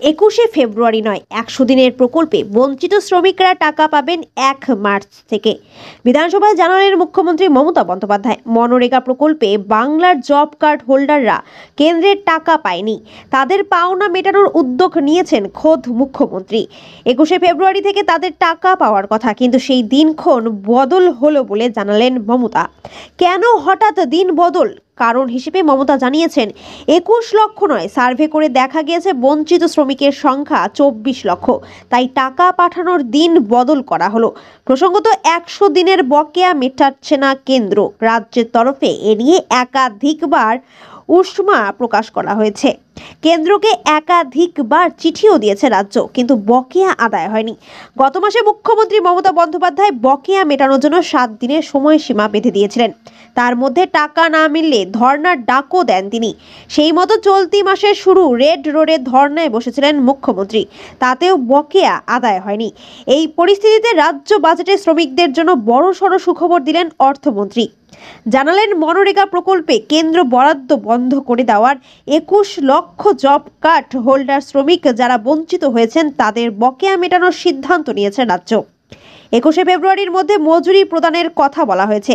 21শে ফেব্রুয়ারি নয়, 100 দিনের প্রকল্পে বঞ্চিত শ্রমিকরা টাকা পাবেন 1 মার্চ থেকে। বিধানসভায় জানালেন মুখ্যমন্ত্রী মমতা বন্দ্যোপাধ্যায়। মনরেগা প্রকল্পে বাংলার জব কার্ড হোল্ডাররা কেন্দ্রের টাকা পায়নি, তাদের পাওনা মেটানোর উদ্যোগ নিয়েছেন খোদ মুখ্যমন্ত্রী। 21শে ফেব্রুয়ারি থেকে তাদের টাকা পাওয়ার কথা, কিন্তু সেই দিনক্ষণ বদল হলো বলে জানালেন মমতা। কেন হঠাৎ দিন বদল? কারণ হিসেবে মমতা জানিয়েছেন, 21 লক্ষ নয়, সার্ভে করে দেখা গিয়েছে বঞ্চিত শ্রমিকের সংখ্যা 24 লক্ষ, তাই টাকা পাঠানোর দিন বদল করা হলো। প্রসঙ্গত, 100 দিনের বকেয়া মেটাচ্ছে না কেন্দ্র। রাজ্যের তরফে এ নিয়ে একাধিকবার উষ্মা প্রকাশ করা হয়েছে। কেন্দ্রকে একাধিকবার চিঠিও দিয়েছে রাজ্য, কিন্তু বকেয়া আদায় হয়নি। গত মাসে মুখ্যমন্ত্রী মমতা বন্দ্যোপাধ্যায় বকেয়া মেটানোর জন্য 7 দিনের সময়সীমা বেঁধে দিয়েছিলেন। তার মধ্যে টাকা না মিললে ধর্নার ডাকও দেন তিনি। সেই মতো চলতি মাসের শুরু রেড রোডে ধর্নায় বসেছিলেন মুখ্যমন্ত্রী, তাতেও বকেয়া আদায় হয়নি। এই পরিস্থিতিতে রাজ্য বাজেটে শ্রমিকদের জন্য বড়সড় সুখবর দিলেন অর্থমন্ত্রী। জানালেন, মনরেগা প্রকল্পে কেন্দ্র বরাদ্দ বন্ধ করে দেওয়ার 21 লক্ষ জব কার্ড হোল্ডার শ্রমিক যারা বঞ্চিত হয়েছেন তাদের বকেয়া মেটানোর সিদ্ধান্ত নিয়েছে রাজ্য। 21শে ফেব্রুয়ারির মধ্যে মজুরি প্রদানের কথা বলা হয়েছে,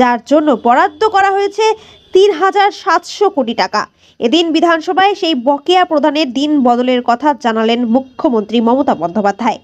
যার জন্য বরাদ্দ করা হয়েছে 3,700 কোটি টাকা। এদিন বিধানসভায় সেই বকেয়া প্রদানের দিন বদলের কথা জানালেন মুখ্যমন্ত্রী মমতা বন্দ্যোপাধ্যায়।